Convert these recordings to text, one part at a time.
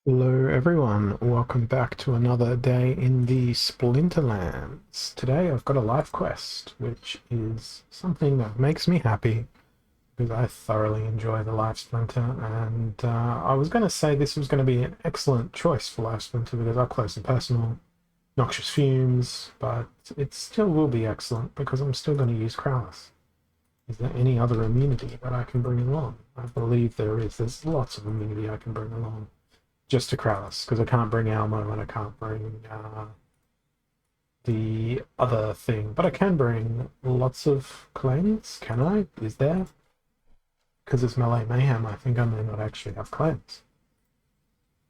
Hello everyone, welcome back to another day in the Splinterlands. Today I've got a life quest, which is something that makes me happy because I thoroughly enjoy the Life Splinter, and I was going to say this was going to be an excellent choice for Life Splinter because up close and personal, noxious fumes, but it still will be excellent because I'm still going to use Krallis. Is there any other immunity that I can bring along? I believe there is. There's lots of immunity I can bring along just to Krallis, because I can't bring Elmo and I can't bring the other thing. But I can bring lots of cleanse, can I? Is there? Because it's Melee Mayhem, I think I may not actually have cleanse.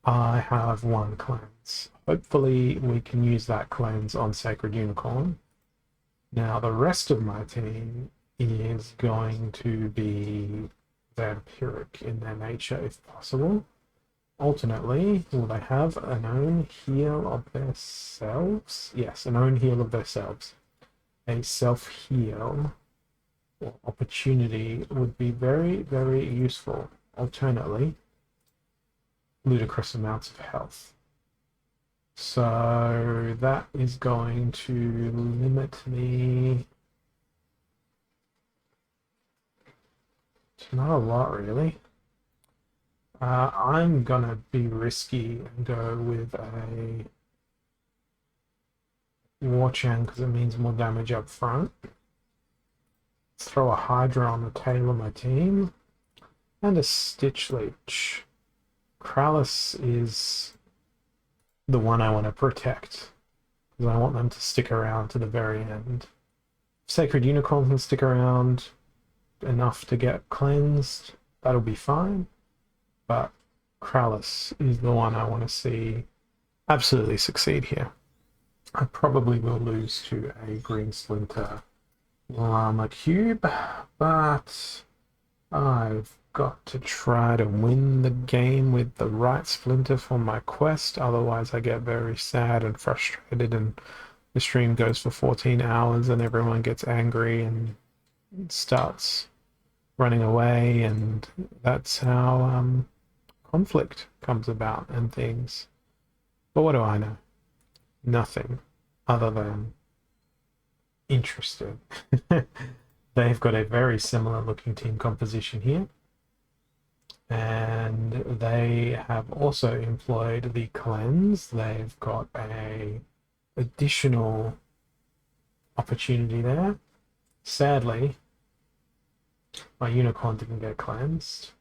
I have one cleanse. Hopefully we can use that cleanse on Sacred Unicorn. Now the rest of my team is going to be vampiric in their nature if possible. Alternately, will they have an own heal of themselves? Yes, an own heal of themselves. A self-heal or opportunity would be very, very useful. Alternately, ludicrous amounts of health. So that is going to limit me to not a lot, really. I'm gonna be risky and go with a Warchang because it means more damage up front. Throw a Hydra on the tail of my team. And a Stitch Leech. Krallis is the one I want to protect because I want them to stick around to the very end. Sacred Unicorn can stick around enough to get cleansed. That'll be fine. But Krallis is the one I want to see absolutely succeed here. I probably will lose to a Green Splinter Llama Cube, but I've got to try to win the game with the right Splinter for my quest, otherwise I get very sad and frustrated and the stream goes for 14 hours and everyone gets angry and starts running away, and that's how conflict comes about and things. But what do I know? Nothing other than interested. They've got a very similar looking team composition here. And they have also employed the cleanse. They've got a additional opportunity there. Sadly, my unicorn didn't get cleansed.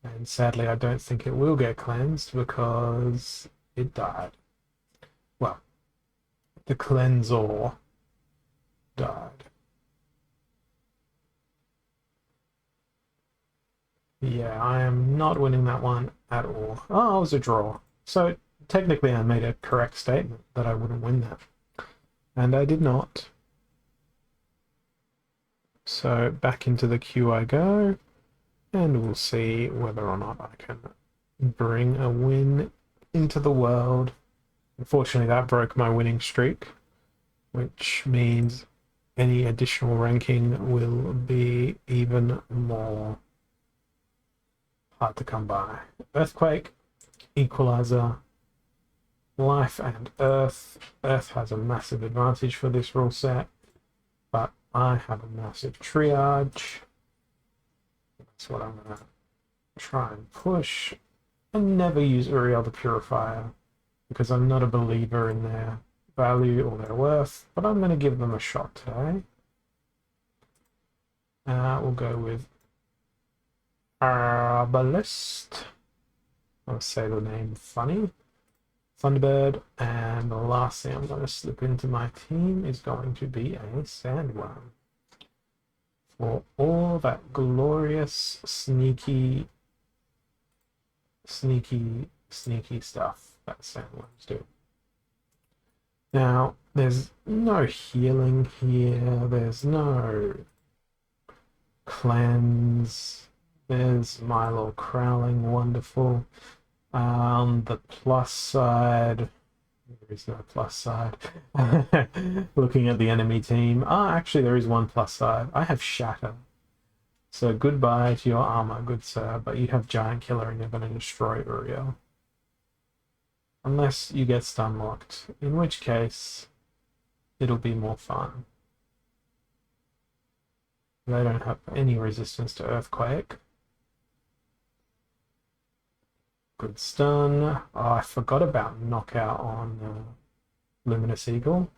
And sadly, I don't think it will get cleansed because it died. Well, the cleansor died. Yeah, I am not winning that one at all. Oh, it was a draw. So technically I made a correct statement that I wouldn't win that. And I did not. So back into the queue I go. And we'll see whether or not I can bring a win into the world. Unfortunately, that broke my winning streak, which means any additional ranking will be even more hard to come by. Earthquake, Equalizer, Life and Earth. Earth has a massive advantage for this rule set, but I have a massive triage. That's what I'm going to try and push. And never use Uriel the Purifier because I'm not a believer in their value or their worth, but I'm going to give them a shot today. We'll go with Arbalest. I'll say the name funny. Thunderbird, and the last thing I'm going to slip into my team is going to be a Sandworm. For all that glorious, sneaky stuff that sandworms do. Now, there's no healing here, there's no cleanse, there's Milo Crowling, wonderful. The plus side, there is no plus side. Looking at the enemy team. Actually, there is one plus side. I have Shatter. So goodbye to your armor, good sir, but you have Giant Killer and you're going to destroy Uriel. Unless you get stun locked, in which case it'll be more fun. They don't have any resistance to Earthquake. Good stun. Oh, I forgot about knockout on Luminous Eagle.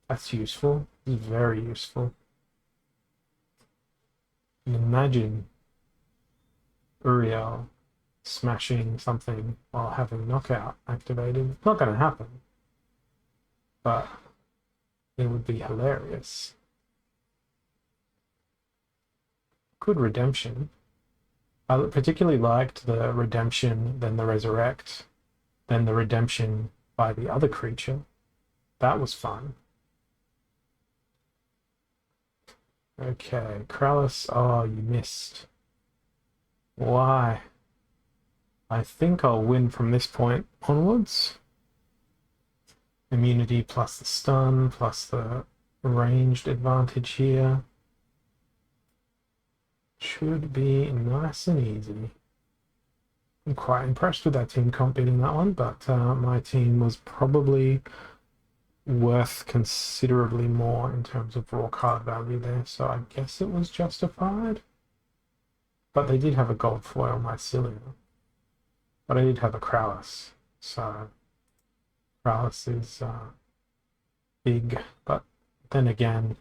That's useful. It's very useful. Imagine Uriel smashing something while having knockout activated. Not going to happen, but it would be hilarious. Good redemption. I particularly liked the redemption, then the resurrect, then the redemption by the other creature. That was fun. Okay, Krallis. Oh, you missed. Why? I think I'll win from this point onwards. Immunity plus the stun plus the ranged advantage here. Should be nice and easy. I'm quite impressed with that team comp beating that one, but my team was probably worth considerably more in terms of raw card value there, so I guess it was justified. But they did have a gold foil Mycelium. But I did have a Krallis, so Krallis is big, but then again,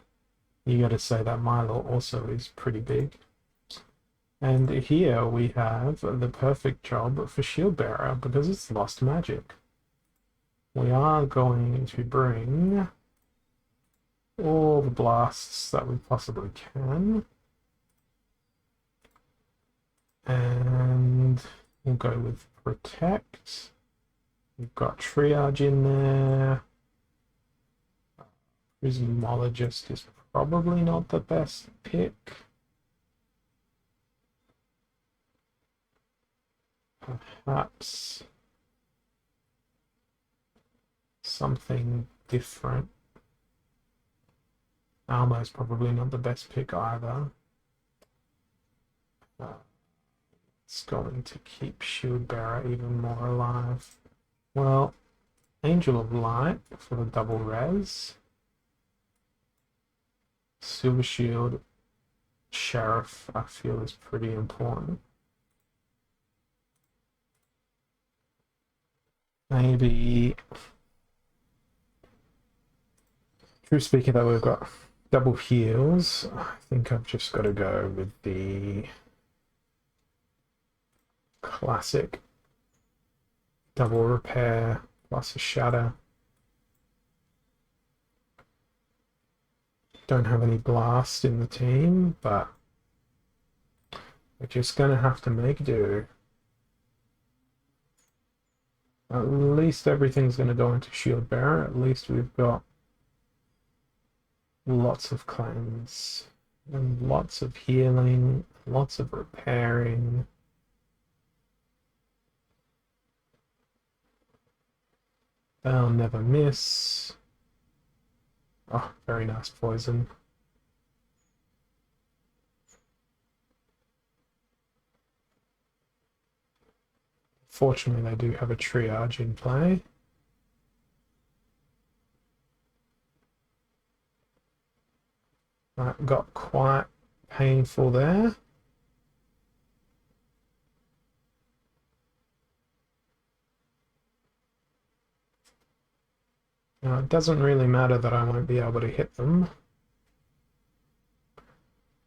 you got to say that Milo also is pretty big. And here we have the perfect job for Shield Bearer because it's lost magic. We are going to bring all the blasts that we possibly can. And we'll go with Protect. We've got Triage in there. Prismologist is probably not the best pick. Perhaps something different. Alma's probably not the best pick either. It's going to keep Shield Bearer even more alive. Well, Angel of Light for the double res. Silver Shield, Sheriff, I feel is pretty important. Maybe True Speaker though, we've got double heals. I think I've just got to go with the classic double repair plus a shatter. Don't have any blast in the team, but we're just gonna have to make do. At least everything's gonna go into Shield Bearer. At least we've got lots of cleanse and lots of healing, lots of repairing. They'll never miss. Oh, very nice poison. Fortunately, they do have a triage in play. That got quite painful there. Now, it doesn't really matter that I won't be able to hit them,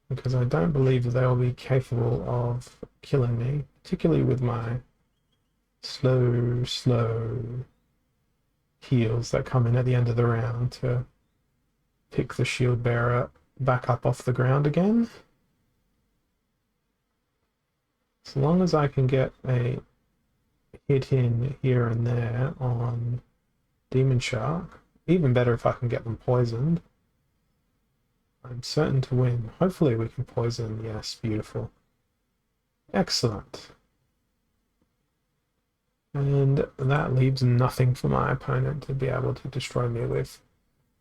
because I don't believe they'll be capable of killing me, particularly with my slow heals that come in at the end of the round to pick the Shield Bearer back up off the ground again. As long as I can get a hit in here and there on Demon Shark, even better if I can get them poisoned, I'm certain to win. Hopefully we can poison. Yes, beautiful. Excellent. And that leaves nothing for my opponent to be able to destroy me with.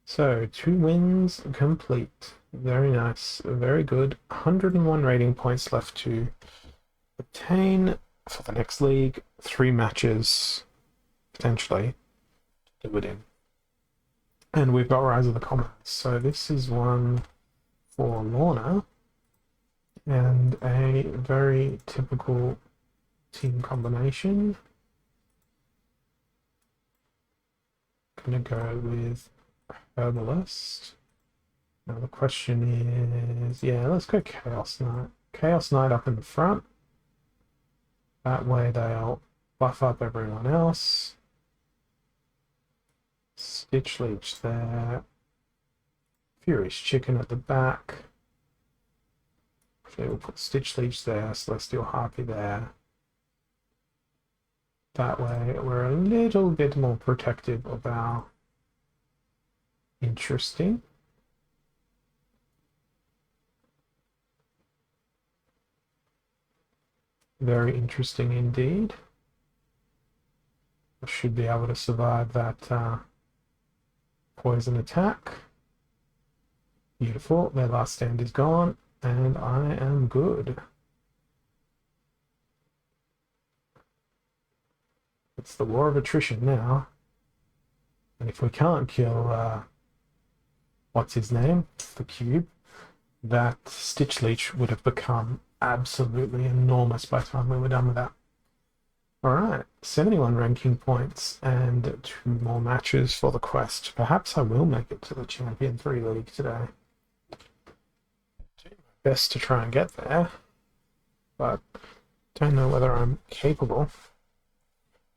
So 2 wins complete. Very nice, very good. 101 rating points left to obtain for the next league. 3 matches. potentially do it in. And we've got Rise of the Commons. So this is one for Lorna, and a very typical team combination. Gonna go with Herbalist. Now the question is, yeah, let's go Chaos Knight. Chaos Knight up in the front. That way they'll buff up everyone else. Stitch Leech there. Furious Chicken at the back. Okay, we'll put Stitch Leech there, Celestial Harpy there. That way we're a little bit more protective of our interesting. Very interesting indeed. I should be able to survive that poison attack. Beautiful. Their last stand is gone, and I am good. It's the war of attrition now. And if we can't kill, what's his name? The cube. That Stitch Leech would have become absolutely enormous by the time we were done with that. Alright, 71 ranking points and 2 more matches for the quest. Perhaps I will make it to the Champion 3 League today. Do my best to try and get there, but don't know whether I'm capable.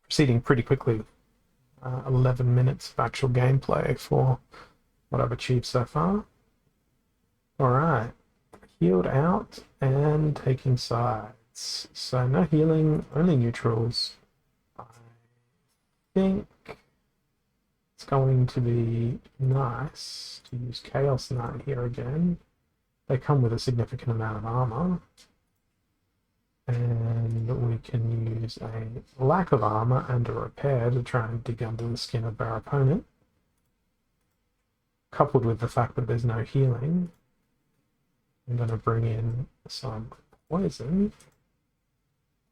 Proceeding pretty quickly. 11 minutes of actual gameplay for what I've achieved so far. Alright, healed out and taking sides. So no healing, only neutrals. I think it's going to be nice to use Chaos Knight here again. They come with a significant amount of armor. And we can use a lack of armor and a repair to try and dig under the skin of our opponent. Coupled with the fact that there's no healing, I'm going to bring in some poison.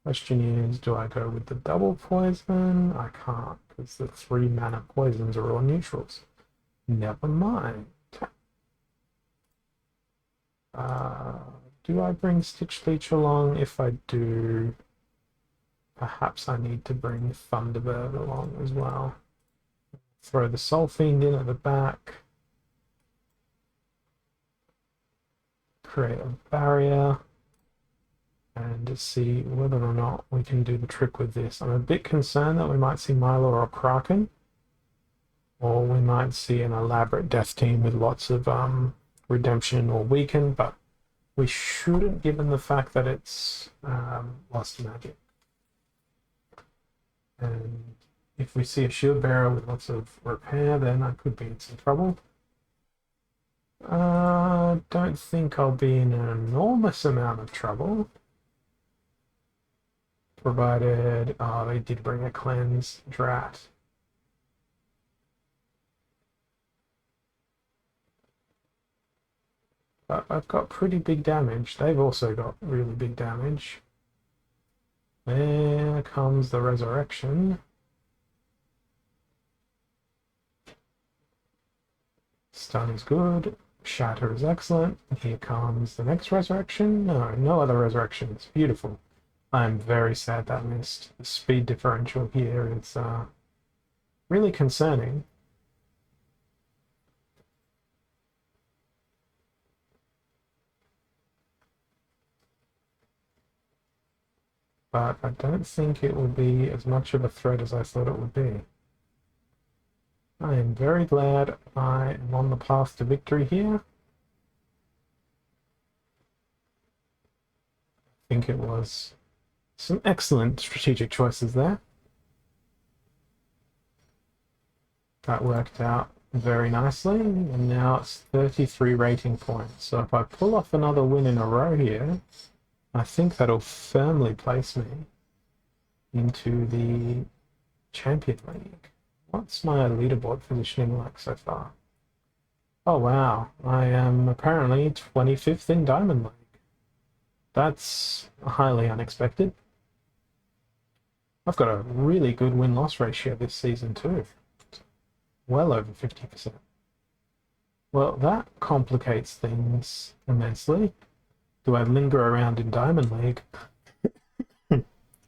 Question is, do I go with the double poison? I can't, because the 3 mana poisons are all neutrals. Never mind. Do I bring Stitch Leech along? If I do, perhaps I need to bring Thunderbird along as well. Throw the Soul Fiend in at the back. Create a barrier. And see whether or not we can do the trick with this. I'm a bit concerned that we might see Milo or Kraken. Or we might see an elaborate death team with lots of redemption or weaken, but we shouldn't, given the fact that it's lost magic. And if we see a shield bearer with lots of repair, then I could be in some trouble. Don't think I'll be in an enormous amount of trouble. Provided, they did bring a cleanse, drat. But I've got pretty big damage. They've also got really big damage. There comes the resurrection. Stun is good. Shatter is excellent. Here comes the next resurrection. No other resurrections. Beautiful. I'm very sad that missed. The speed differential here is really concerning. But I don't think it will be as much of a threat as I thought it would be. I am very glad I am on the path to victory here. I think it was some excellent strategic choices there. That worked out very nicely, and now it's 33 rating points. So if I pull off another win in a row here, I think that'll firmly place me into the Champion League. What's my leaderboard positioning like so far? Oh wow, I am apparently 25th in Diamond League. That's highly unexpected. I've got a really good win-loss ratio this season too. Well over 50%. Well, that complicates things immensely. Do I linger around in Diamond League?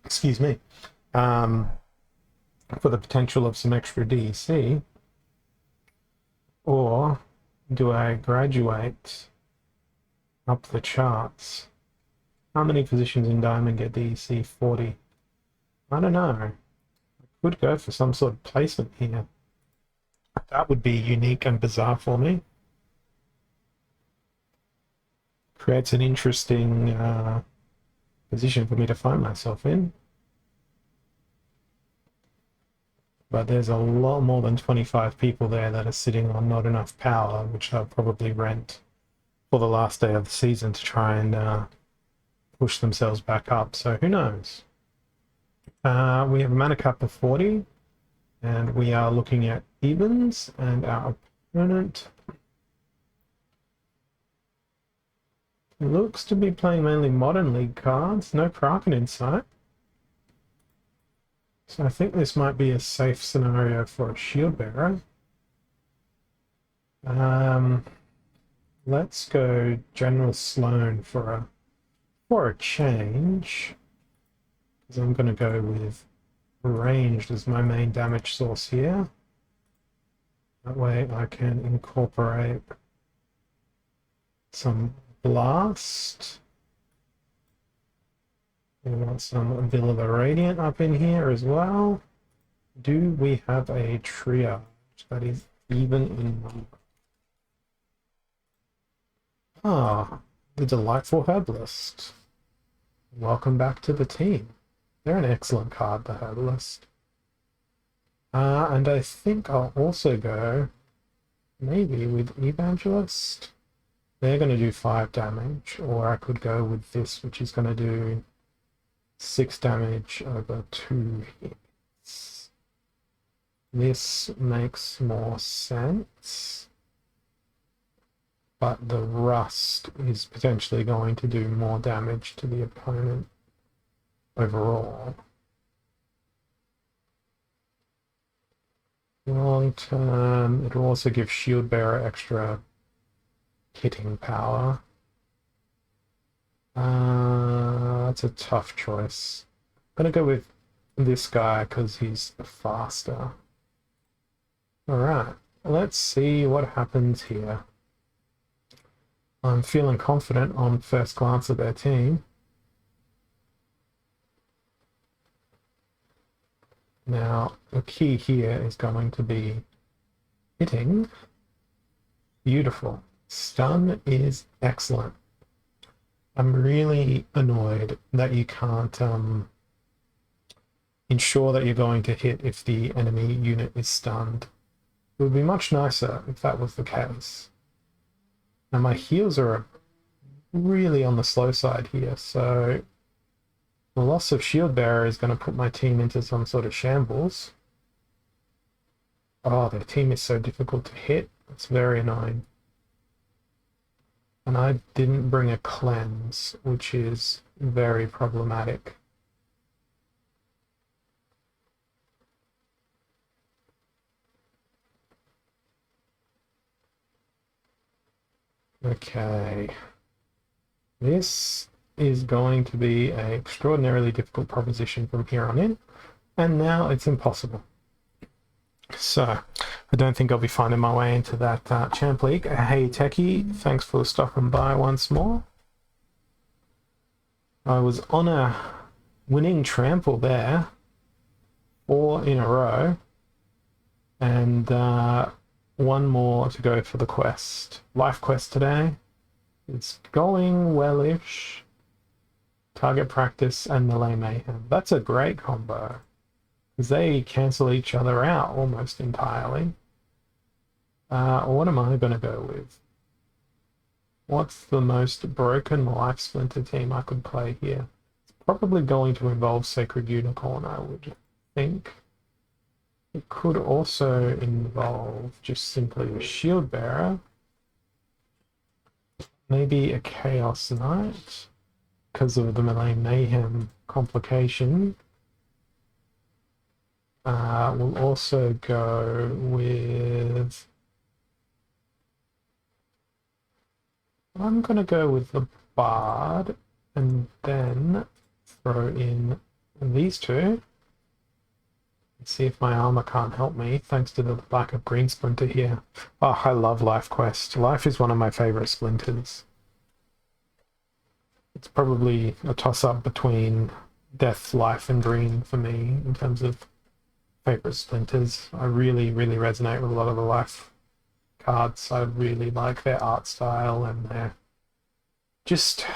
Excuse me. For the potential of some extra DEC? Or do I graduate up the charts? How many positions in Diamond get DEC? 40. I don't know. I could go for some sort of placement here. That would be unique and bizarre for me. Creates an interesting position for me to find myself in. But there's a lot more than 25 people there that are sitting on not enough power, which they'll probably rent for the last day of the season to try and push themselves back up. So who knows? We have a mana cap of 40, and we are looking at evens, and our opponent looks to be playing mainly Modern League cards, no Kraken in sight. So I think this might be a safe scenario for a shield bearer. Let's go General Sloan for a change, because I'm going to go with ranged as my main damage source here. That way I can incorporate some blast. We want some Will of the Radiant up in here as well. Do we have a triage that is even in number? Ah, the Delightful Herbalist. Welcome back to the team. They're an excellent card, the Herbalist. And I think I'll also go maybe with Evangelist. They're going to do 5 damage, or I could go with this, which is going to do 6 damage over 2 hits. This makes more sense, but the Rust is potentially going to do more damage to the opponent overall. Long term, it will also give Shield Bearer extra hitting power. That's a tough choice. I'm gonna go with this guy because he's faster. Alright, let's see what happens here. I'm feeling confident on first glance of their team. Now, the key here is going to be hitting. Beautiful. Stun is excellent. I'm really annoyed that you can't ensure that you're going to hit if the enemy unit is stunned. It would be much nicer if that was the case. Now my heals are really on the slow side here, so the loss of Shield Bearer is going to put my team into some sort of shambles. Oh, their team is so difficult to hit. It's very annoying. And I didn't bring a cleanse, which is very problematic. Okay. This is going to be an extraordinarily difficult proposition from here on in, and now it's impossible. So, I don't think I'll be finding my way into that Champ League. Hey Techie, thanks for stopping by once more. I was on a winning trample there, 4 in a row, and 1 more to go for the quest. Life quest today. It's going wellish. Target practice and melee mayhem. That's a great combo, because they cancel each other out almost entirely. What am I going to go with? What's the most broken Life Splinter team I could play here? It's probably going to involve Sacred Unicorn, I would think. It could also involve just simply a Shield Bearer. Maybe a Chaos Knight, because of the melee mayhem complication. We'll also go with... I'm going to go with the Bard and then throw in these two. Let's see if my armor can't help me, thanks to the lack of green splinter here. Oh, I love Life Quest. Life is one of my favorite splinters. It's probably a toss-up between Death, Life, and Green for me in terms of favorite splinters. I really, really resonate with a lot of the Life cards. I really like their art style and their... Just...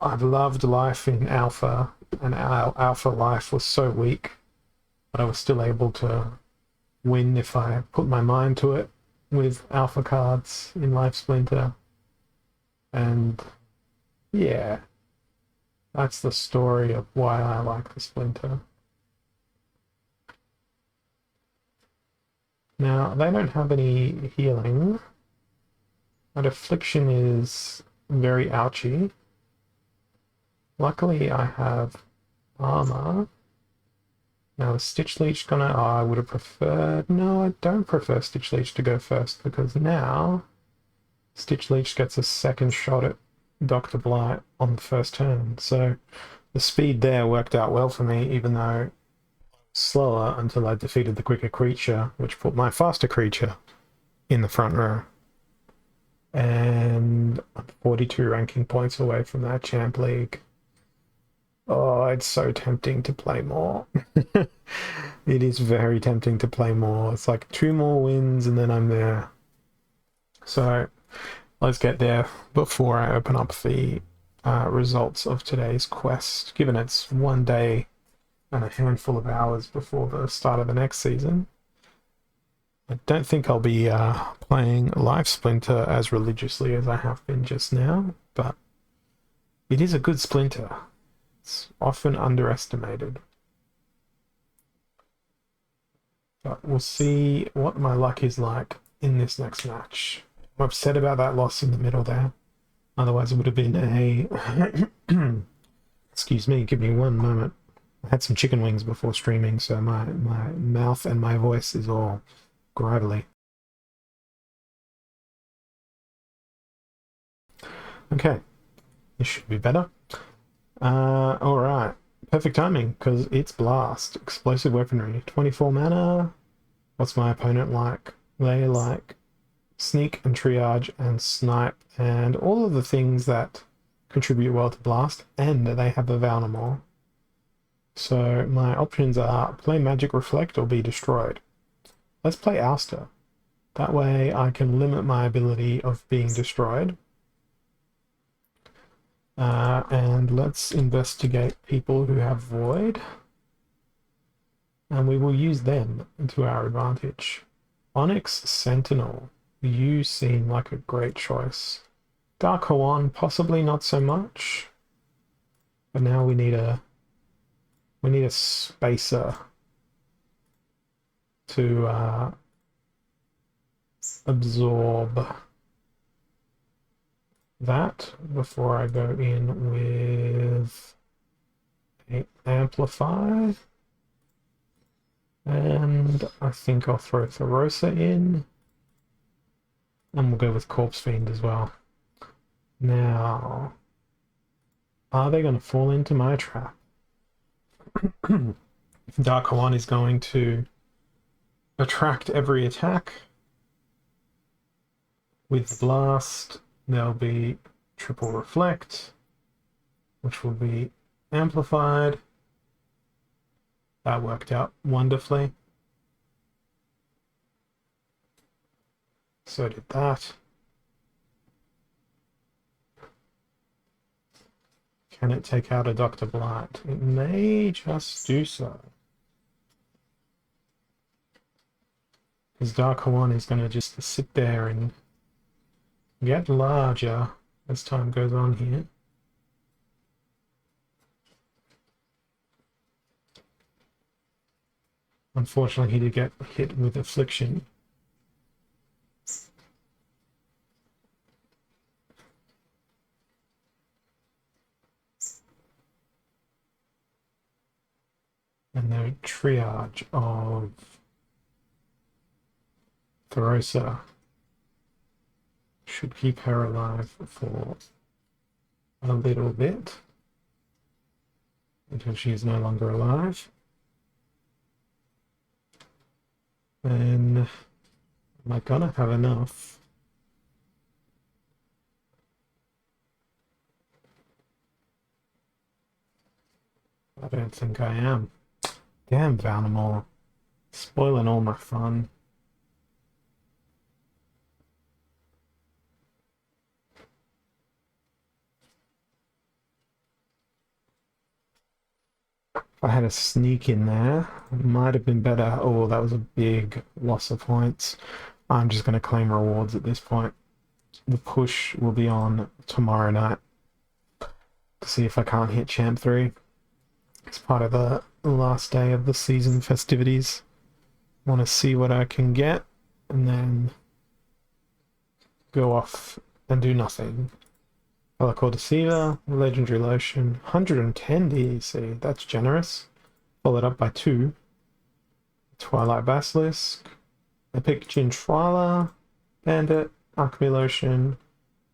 I've loved Life in Alpha, and Alpha Life was so weak, but I was still able to win if I put my mind to it with Alpha cards in Life Splinter. And yeah, that's the story of why I like the Splinter. Now, they don't have any healing, but Affliction is very ouchy. Luckily, I have armor. Now, is Stitch Leech gonna... Oh, I would have preferred... No, I don't prefer Stitch Leech to go first, because now Stitch Leech gets a second shot at Dr. Blight on the first turn. So the speed there worked out well for me, even though I was slower until I defeated the quicker creature, which put my faster creature in the front row. And I'm 42 ranking points away from that Champ League. Oh, it's so tempting to play more. It is very tempting to play more. It's like 2 more wins and then I'm there. So let's get there before I open up the results of today's quest, given it's 1 day and a handful of hours before the start of the next season. I don't think I'll be playing Life Splinter as religiously as I have been just now, but it is a good Splinter. It's often underestimated. But we'll see what my luck is like in this next match. I'm upset about that loss in the middle there. Otherwise it would have been a... Excuse me, give me one moment. I had some chicken wings before streaming, so my mouth and my voice is all gravelly. Okay, this should be better. Alright. Perfect timing, because it's Blast. Explosive weaponry. 24 mana. What's my opponent like? They like Sneak and Triage and Snipe and all of the things that contribute well to Blast, and they have a Valnamore. So my options are play Magic Reflect or be destroyed. Let's play Ouster. That way I can limit my ability of being destroyed. And let's investigate people who have Void. And we will use them to our advantage. Onyx Sentinel. You seem like a great choice. Dark Hawan, possibly not so much. But now we need a spacer to absorb that before I go in with an Amplify. And I think I'll throw Therosa in. And we'll go with Corpse Fiend as well. Now, are they going to fall into my trap? Dark Hawan is going to attract every attack. With Blast, there'll be Triple Reflect, which will be amplified. That worked out wonderfully. So did that. Can it take out a Dr. Blight? It may just do so. Because Dark Hawan is going to just sit there and get larger as time goes on here. Unfortunately, he did get hit with Affliction. And the triage of Therosa should keep her alive for a little bit until she is no longer alive. And am I gonna have enough? I don't think I am. Damn, Vanamore. Spoiling all my fun. If I had a sneak in there, it might have been better. Oh, that was a big loss of points. I'm just going to claim rewards at this point. The push will be on tomorrow night to see if I can't hit Champ 3. It's part of the last day of the season festivities. Want to see what I can get and then go off and do nothing. Helical Deceiver, Legendary Lotion, 110 DEC, that's generous. Followed up by 2. Twilight Basilisk, Epic Gintrala, Bandit, Alchemy Lotion,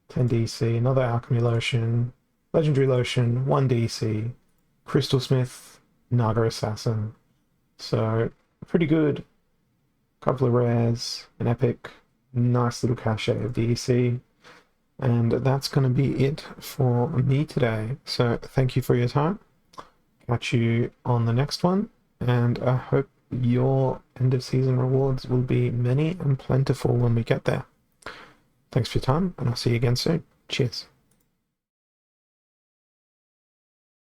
10 DC, another Alchemy Lotion, Legendary Lotion, 1 DC, Crystal Smith, Naga Assassin. So, pretty good. Couple of rares, an epic, nice little cachet of DEC. And that's going to be it for me today. So, thank you for your time. Catch you on the next one. And I hope your end of season rewards will be many and plentiful when we get there. Thanks for your time, and I'll see you again soon. Cheers.